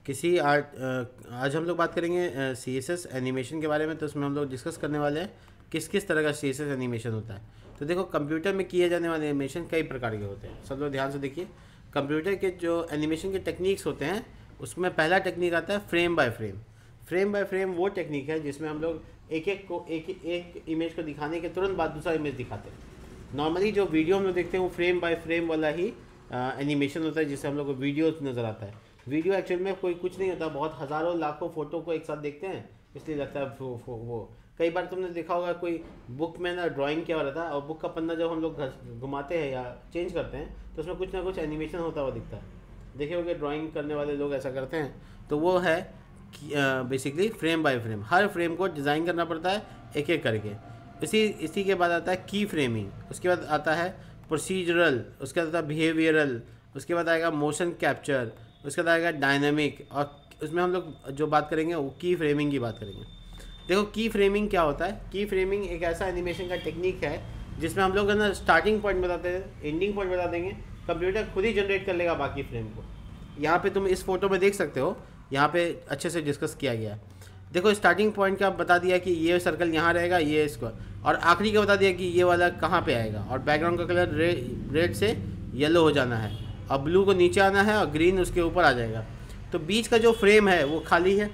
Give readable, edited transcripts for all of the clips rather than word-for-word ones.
आज हम लोग बात करेंगे CSS एनिमेशन के बारे में। तो उसमें हम लोग डिस्कस करने वाले हैं किस किस तरह का CSS एनिमेशन होता है। तो देखो, कंप्यूटर में किए जाने वाले एनिमेशन कई प्रकार के होते हैं। सब लोग ध्यान से देखिए, कंप्यूटर के जो एनिमेशन के टेक्निक्स होते हैं उसमें पहला टेक्निक आता है frame by frame. Frame by frame वो टेक्निक है जिसमें हम लोग एक इमेज को दिखाने के तुरंत बाद दूसरा इमेज दिखाते हैं। नॉर्मली जो वीडियो हम लोग देखते हैं वो फ्रेम बाय फ्रेम वाला ही एनिमेशन होता है, जिससे हम लोग को वीडियो नज़र आता है। वीडियो एक्चुअल में कोई कुछ नहीं होता, बहुत हज़ारों लाखों फ़ोटो को एक साथ देखते हैं इसलिए लगता है वो कई बार तुमने देखा होगा कोई बुक में ना ड्राइंग किया हुआ रहता है, और बुक का पन्ना जब हम लोग घुमाते हैं या चेंज करते हैं तो उसमें कुछ ना कुछ एनिमेशन होता हुआ दिखता है। देखे होगे ड्राइंग करने वाले लोग ऐसा करते हैं। तो वो है basically frame by frame. Her frame को डिज़ाइन करना पड़ता है एक एक करके। इसी के बाद आता है की फ्रेमिंग, उसके बाद आता है प्रोसीजरल, उसके बाद आता है बिहेवियरल, उसके बाद आएगा मोशन कैप्चर, उसके बाद आएगा डायनामिक, और उसमें हम लोग जो बात करेंगे वो की फ्रेमिंग की बात करेंगे। देखो, की फ्रेमिंग क्या होता है। की फ्रेमिंग एक ऐसा एनिमेशन का टेक्निक है जिसमें हम लोग है ना स्टार्टिंग पॉइंट बताते हैं, एंडिंग पॉइंट बता देंगे, कंप्यूटर खुद ही जनरेट कर लेगा बाकी फ्रेम को। यहाँ पे तुम इस फोटो में देख सकते हो, यहाँ पे अच्छे से डिस्कस किया गया है। देखो, स्टार्टिंग पॉइंट का बता दिया कि ये सर्कल यहाँ रहेगा, ये इसको, और आखिरी का बता दिया कि ये वाला कहाँ पे आएगा, और बैकग्राउंड का कलर रेड से येलो हो जाना है, और ब्लू को नीचे आना है, और ग्रीन उसके ऊपर आ जाएगा। तो बीच का जो फ्रेम है वो खाली है,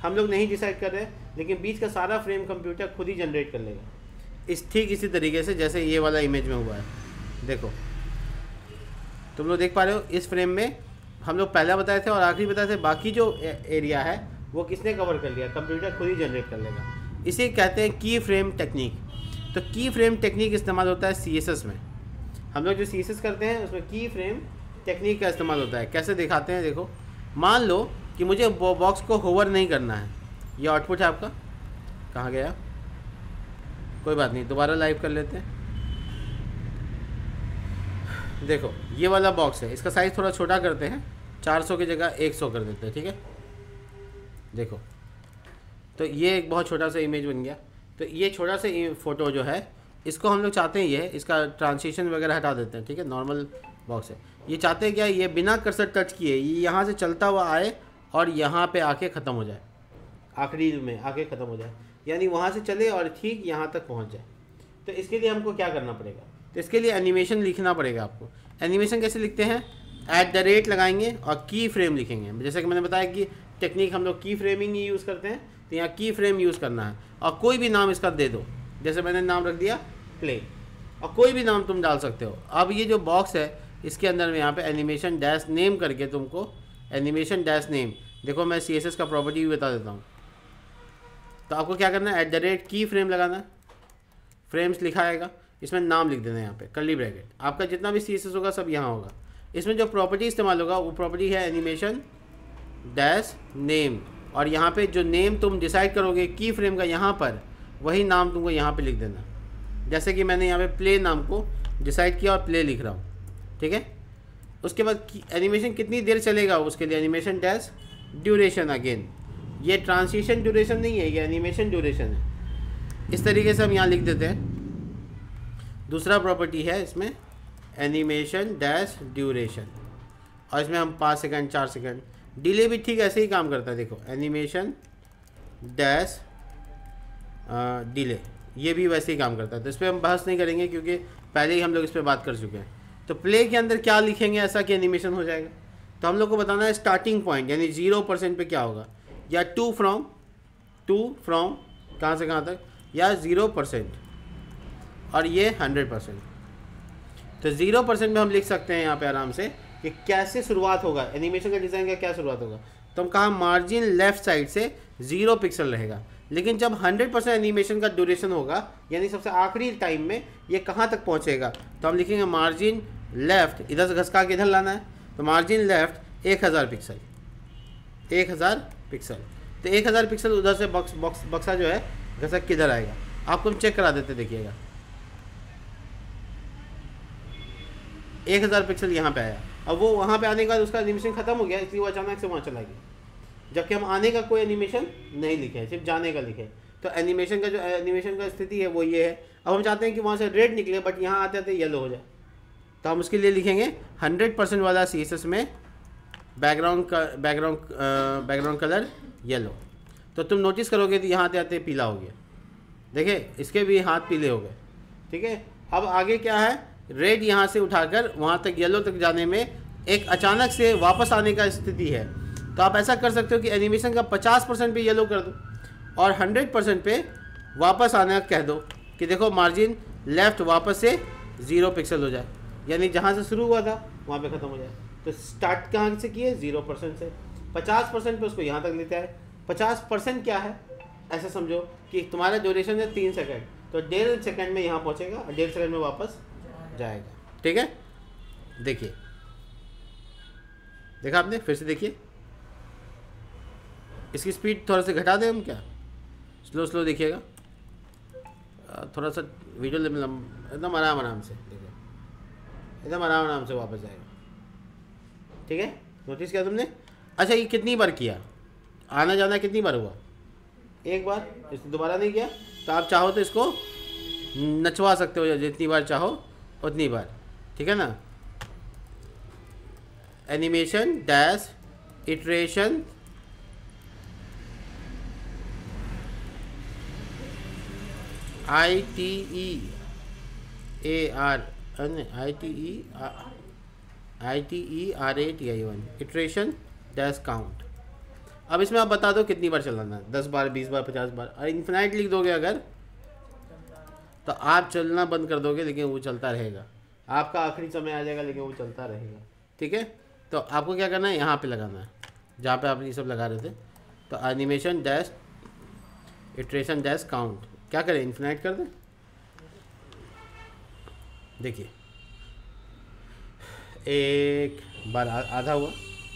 हम लोग नहीं डिसाइड कर रहे हैं, लेकिन बीच का सारा फ्रेम कंप्यूटर खुद ही जनरेट कर लेगा। ठीक इसी तरीके से जैसे ये वाला इमेज में हुआ है। देखो, तुम लोग देख पा रहे हो, इस फ्रेम में हम लोग पहला बताए थे और आखिरी बताए थे, बाकी जो एरिया है वो किसने कवर कर लिया, कंप्यूटर खुद ही जनरेट कर लेगा। इसे कहते हैं की फ्रेम टेक्निक। तो की फ्रेम टेक्निक इस्तेमाल होता है CSS में। हम लोग जो CSS करते हैं उसमें की फ्रेम टेक्निक का इस्तेमाल होता है। कैसे दिखाते हैं, देखो, मान लो कि मुझे बॉक्स को होवर नहीं करना है। ये आउटपुट है आपका, कहाँ गया, कोई बात नहीं, दोबारा लाइव कर लेते हैं। देखो, ये वाला बॉक्स है, इसका साइज़ थोड़ा छोटा करते हैं, 400 की जगह 100 कर देते हैं, ठीक है। देखो, तो ये एक बहुत छोटा सा इमेज बन गया। तो ये छोटा सा फ़ोटो जो है इसको हम लोग चाहते हैं, ये इसका ट्रांसिशन वगैरह हटा देते हैं, ठीक है। नॉर्मल बॉक्स है, ये चाहते हैं क्या, ये बिना कर्सर टच किए ये यहाँ से चलता हुआ आए और यहाँ पे आके ख़त्म हो जाए, आखिरी में आके ख़त्म हो जाए, यानी वहाँ से चले और ठीक यहाँ तक पहुँच जाए। तो इसके लिए हमको क्या करना पड़ेगा, तो इसके लिए एनिमेशन लिखना पड़ेगा आपको। एनिमेशन कैसे लिखते हैं, @ लगाएंगे और की फ्रेम लिखेंगे। जैसे कि मैंने बताया कि टेक्निक हम लोग की फ्रेमिंग ही यूज़ करते हैं, तो यहाँ की फ्रेम यूज़ करना है, और कोई भी नाम इसका दे दो। जैसे मैंने नाम रख दिया प्ले, और कोई भी नाम तुम डाल सकते हो। अब ये जो बॉक्स है इसके अंदर में यहाँ पे एनिमेशन डैश नेम करके तुमको एनिमेशन डैश नेम, देखो मैं CSS का प्रॉपर्टी भी बता देता हूँ। तो आपको क्या करना है, @ की फ्रेम लगाना है, फ्रेम्स लिखा आएगा, इसमें नाम लिख देना है, यहाँ पे कर्ली ब्रैकेट। आपका जितना भी CSS होगा सब यहाँ होगा। इसमें जो प्रॉपर्टी इस्तेमाल होगा वो प्रॉपर्टी है एनिमेशन डैश नेम, और यहाँ पे जो नेम तुम डिसाइड करोगे की फ्रेम का, यहाँ पर वही नाम तुमको यहाँ पे लिख देना। जैसे कि मैंने यहाँ पे प्ले नाम को डिसाइड किया और प्ले लिख रहा हूँ, ठीक है। उसके बाद एनिमेशन कितनी देर चलेगा, उसके लिए एनिमेशन डैश ड्यूरेशन। अगेन ये ट्रांसिशन ड्यूरेशन नहीं है, ये एनिमेशन ड्यूरेशन है। इस तरीके से हम यहाँ लिख देते हैं। दूसरा प्रॉपर्टी है इसमें एनिमेशन डैश ड्यूरेशन, और इसमें हम 5 सेकंड 4 सेकंड, डिले भी ठीक ऐसे ही काम करता है। देखो, एनिमेशन डैश डिले, ये भी वैसे ही काम करता है। तो इस पर हम बहस नहीं करेंगे क्योंकि पहले ही हम लोग इस पर बात कर चुके हैं। तो प्ले के अंदर क्या लिखेंगे ऐसा कि एनिमेशन हो जाएगा, तो हम लोग को बताना है स्टार्टिंग पॉइंट यानी 0% पे क्या होगा, या टू फ्रॉम कहाँ से कहाँ तक, या 0%, और ये 100%। तो 0% में हम लिख सकते हैं यहाँ पे आराम से कि कैसे शुरुआत होगा एनिमेशन का, डिज़ाइन का क्या शुरुआत होगा। तो हम कहा मार्जिन लेफ़्ट साइड से 0 पिक्सल रहेगा, लेकिन जब 100% एनिमेशन का ड्यूरेशन होगा यानी सबसे आखिरी टाइम में ये कहाँ तक पहुँचेगा, तो हम लिखेंगे मार्जिन लेफ़्ट, इधर से घसका के इधर लाना है, तो मार्जिन लेफ़्ट 1000 पिक्सल, 1000 पिक्सल। तो 1000 पिक्सल उधर से बक्सा जो है घसक किधर आएगा, आपको हम चेक करा देते, देखिएगा 1000 पिक्सल यहाँ पे आया। अब वो वहाँ पे आने के बाद उसका एनिमेशन ख़त्म हो गया, इसलिए वो अचानक से वहाँ चला गया, जबकि हम आने का कोई एनिमेशन नहीं लिखे है, सिर्फ जाने का लिखे। तो एनिमेशन का जो एनिमेशन का स्थिति है वो ये है। अब हम चाहते हैं कि वहाँ से रेड निकले बट यहाँ आते आते येलो हो जाए, तो हम उसके लिए लिखेंगे 100% वाला CSS में बैकग्राउंड कलर येलो। तो तुम नोटिस करोगे कि यहाँ आते आते पीला हो गया, देखिए इसके भी हाथ पीले हो गए, ठीक है। अब आगे क्या है, रेड यहाँ से उठाकर वहाँ तक येलो तक जाने में एक अचानक से वापस आने का स्थिति है। तो आप ऐसा कर सकते हो कि एनिमेशन का 50% पे येलो कर दो और 100% पे वापस आने का कह दो कि देखो मार्जिन लेफ़्ट वापस से 0 पिक्सल हो जाए, यानी जहाँ से शुरू हुआ था वहाँ पे ख़त्म हो जाए। तो स्टार्ट कहाँ से किए, 0% से। 50% पे उसको यहाँ तक लेते हैं। 50% क्या है, ऐसा समझो कि तुम्हारा ड्यूरेशन है 3 सेकंड, तो 1.5 सेकंड में यहाँ पहुँचेगा और 1.5 सेकंड में वापस जाएगा, ठीक है। देखिए, देखा आपने, फिर से देखिए, इसकी स्पीड थोड़ा सा घटा दें हम क्या, स्लो देखिएगा, थोड़ा सा वीडियो एकदम आराम से देखिए, एकदम आराम से वापस जाएगा, ठीक है। नोटिस किया तुमने? अच्छा, ये कितनी बार किया, आना जाना कितनी बार हुआ, एक बार, इसने दोबारा नहीं किया। तो आप चाहो तो इसको नचवा सकते हो, जितनी बार चाहो उतनी बार, ठीक है ना। Animation dash iteration ITERATI1 iteration dash count. अब इसमें आप बता दो कितनी बार चलाना है, 10 बार, 20 बार, 50 बार। और इन्फिनाइट लिख दोगे अगर, तो आप चलना बंद कर दोगे, लेकिन वो चलता रहेगा। आपका आखिरी समय आ जाएगा, लेकिन वो चलता रहेगा, ठीक है। तो आपको क्या करना है, यहाँ पे लगाना है जहाँ पे आप ये सब लगा रहे थे। तो animation dash iteration dash count, क्या करें, इन्फिनाइट कर दें। देखिए, एक बार आधा हुआ,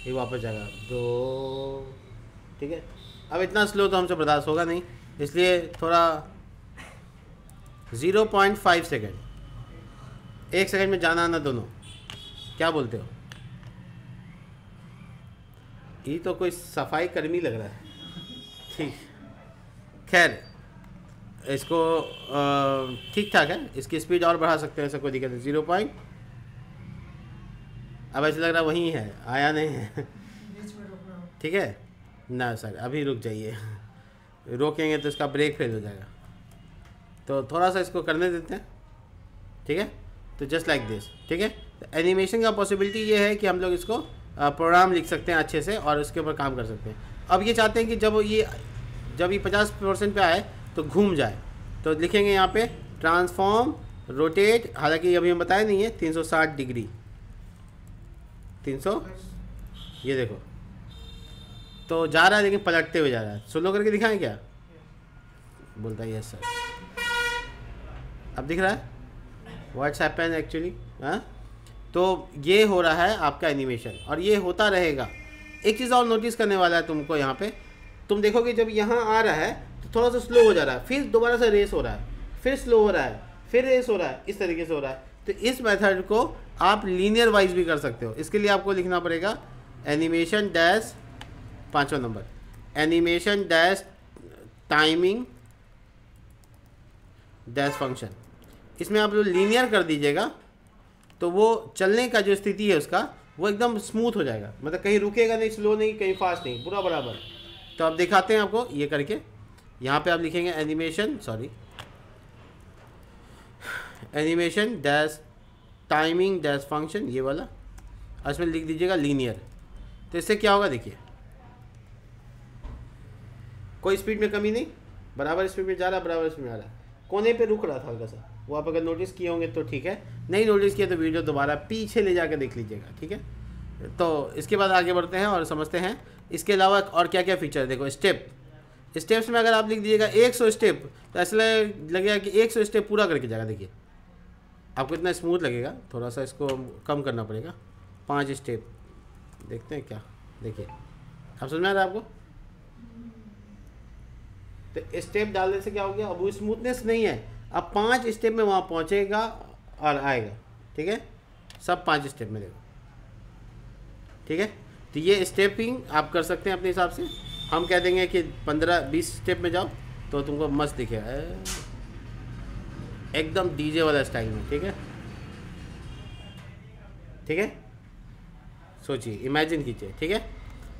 ये वापस जाएगा, 2, ठीक है। अब इतना स्लो तो हमसे बर्दाश्त होगा नहीं, इसलिए थोड़ा 0.5 सेकेंड, 1 सेकेंड में जाना आना दोनों, क्या बोलते हो? ये तो कोई सफाई कर्मी लग रहा है, ठीक। खैर, इसको ठीक ठाक है, इसकी स्पीड और बढ़ा सकते हैं, ऐसा कोई दिक्कत नहीं। 0 पॉइंट, अब ऐसे लग रहा वही है, आया नहीं है, ठीक है ना सर, अभी रुक जाइए, रोकेंगे तो इसका ब्रेक फेल हो जाएगा। तो थोड़ा सा इसको करने देते हैं, ठीक है। तो जस्ट लाइक दिस, ठीक है। तो एनिमेशन का पॉसिबिलिटी ये है कि हम लोग इसको प्रोग्राम लिख सकते हैं अच्छे से और उसके ऊपर काम कर सकते हैं। अब ये चाहते हैं कि जब ये 50% पे आए तो घूम जाए, तो लिखेंगे यहाँ पे ट्रांसफॉर्म रोटेट, हालांकि अभी हम बताए नहीं है, 360 डिग्री, 300, ये देखो तो जा रहा है, लेकिन पलटते हुए जा रहा है। स्लो करके दिखाएं क्या, बोलता है यस सर। अब दिख रहा है व्हाट्स हैपन एक्चुअली, हाँ। तो ये हो रहा है आपका एनिमेशन, और ये होता रहेगा। एक चीज़ और नोटिस करने वाला है तुमको, यहाँ पे तुम देखोगे जब यहाँ आ रहा है तो थोड़ा सा स्लो हो जा रहा है, फिर दोबारा से रेस हो रहा है, फिर स्लो हो रहा है, फिर रेस हो रहा है, इस तरीके से हो रहा है। तो इस मेथड को आप लीनियर वाइज भी कर सकते हो। इसके लिए आपको लिखना पड़ेगा एनिमेशन डैश, 5वां number, animation dash timing dash function. इसमें आप जो लीनियर कर दीजिएगा तो वो चलने का जो स्थिति है उसका, वो एकदम स्मूथ हो जाएगा, मतलब कहीं रुकेगा नहीं, स्लो नहीं, कहीं फास्ट नहीं, पूरा बराबर। तो आप दिखाते हैं आपको ये करके, यहाँ पे आप लिखेंगे animation dash timing dash function, ये वाला, और इसमें लिख दीजिएगा लीनियर। तो इससे क्या होगा, देखिए कोई स्पीड में कमी नहीं, बराबर स्पीड में जा रहा है, बराबर स्पीड में आ रहा है। कोने पे रुक रहा था हल्का सा, वो आप अगर नोटिस किए होंगे तो ठीक है, नहीं नोटिस किया तो वीडियो दोबारा पीछे ले जाकर देख लीजिएगा, ठीक है। तो इसके बाद आगे बढ़ते हैं और समझते हैं इसके अलावा और क्या क्या फीचर है। देखो स्टेप्स में अगर आप लिख दीजिएगा 100 स्टेप, तो ऐसा लगेगा कि 100 स्टेप पूरा करके जाएगा। देखिए आपको इतना स्मूथ लगेगा, थोड़ा सा इसको कम करना पड़ेगा, 5 स्टेप, देखते हैं क्या। देखिए अब समझ में आ रहा है आपको, तो स्टेप डालने से क्या हो गया, अब वो स्मूथनेस नहीं है, अब 5 स्टेप में वहाँ पहुँचेगा और आएगा, ठीक है, सब 5 स्टेप में देखो, ठीक है। तो ये स्टेपिंग आप कर सकते हैं अपने हिसाब से। हम कह देंगे कि 15-20 स्टेप में जाओ तो तुमको मस्त दिखेगा, एकदम डीजे वाला स्टाइल में, ठीक है, ठीक है। सोचिए, इमेजिन कीजिए, ठीक है।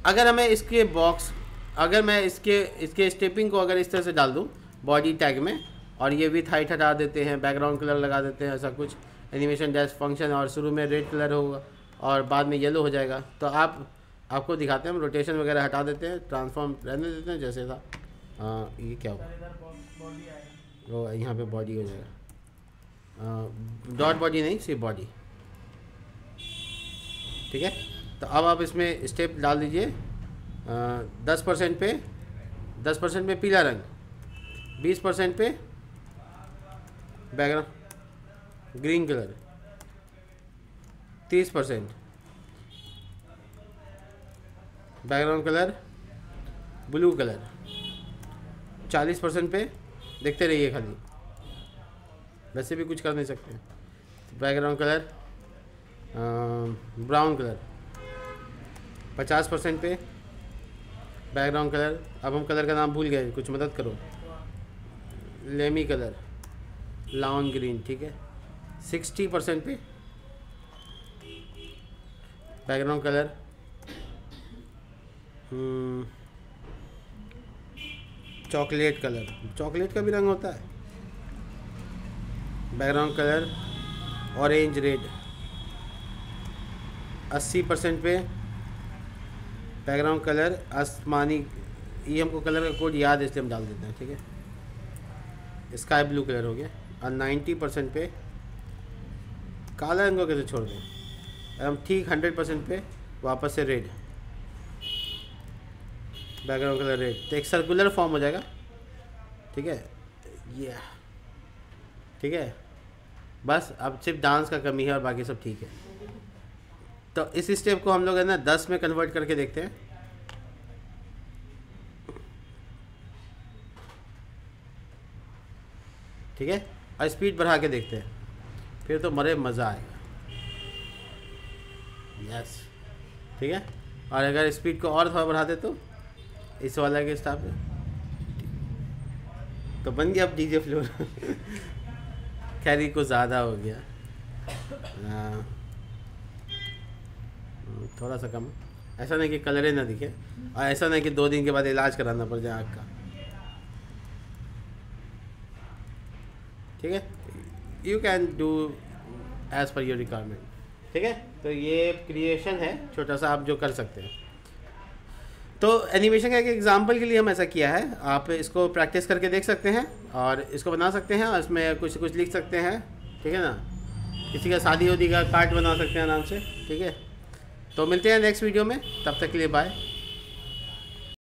अगर हमें इसके बॉक्स, अगर मैं इसके स्टेपिंग को अगर इस तरह से डाल दूँ बॉडी टैग में, और ये विथ हाइट हटा देते हैं, बैकग्राउंड कलर लगा देते हैं, ऐसा कुछ एनिमेशन डैश फंक्शन, और शुरू में रेड कलर होगा और बाद में येलो हो जाएगा, तो आपको दिखाते हैं। हम रोटेशन वगैरह हटा देते हैं, ट्रांसफॉर्म रहने देते हैं जैसे था। ये क्या होगा, वो यहाँ पे बॉडी हो जाएगा, डॉट बॉडी नहीं, सिर्फ बॉडी, ठीक है। तो अब आप इसमें स्टेप डाल दीजिए 10% पे पीला रंग, 20% पे background green colour, 30% background colour blue colour, 40% पे देखते रहिए खाली, वैसे भी कुछ कर नहीं सकते, बैकग्राउंड कलर ब्राउन कलर, 50% पे बैकग्राउंड कलर, अब हम कलर का नाम भूल गए, कुछ मदद करो, लेमी कलर, लाउन ग्रीन, ठीक है। 60% पे background colour chocolate colour, chocolate का भी रंग होता है, बैकग्राउंड कलर ऑरेंज रेड, 80% पे बैकग्राउंड कलर आसमानी, ये हमको कलर का कोड याद है इसलिए हम डाल देते हैं, ठीक है, स्काई ब्लू कलर हो गया। और 90% पे काला रंग को कैसे छोड़ दें, हम ठीक 100% पे वापस से रेड, बैकग्राउंड कलर रेड, तो एक सर्कुलर फॉर्म हो जाएगा, ठीक है, ये ठीक है। बस अब सिर्फ डांस का कमी है और बाकी सब ठीक है। तो इस स्टेप को हम लोग है ना 10 में कन्वर्ट करके देखते हैं, ठीक है, और स्पीड बढ़ा के देखते हैं, फिर तो मज़ा आएगा। यस, ठीक है। और अगर स्पीड को और थोड़ा बढ़ा दे तो इस वाला के स्टाफ पे तो बन गया अब डीजे फ्लोर। खैर ये को ज़्यादा हो गया, थोड़ा सा कम, ऐसा नहीं कि कलर ही ना दिखे, और ऐसा नहीं कि 2 दिन के बाद इलाज कराना पड़ जाए आँख का, ठीक है। You can do as per your requirement, ठीक है। तो ये क्रिएशन है छोटा सा, आप जो कर सकते हैं। तो एनिमेशन का एक एग्जांपल के लिए हम ऐसा किया है, आप इसको प्रैक्टिस करके देख सकते हैं और इसको बना सकते हैं, और इसमें कुछ लिख सकते हैं, ठीक है ना। किसी का शादी वादी का कार्ड बना सकते हैं आराम से, ठीक है। तो मिलते हैं नेक्स्ट वीडियो में, तब तक के लिए बाय।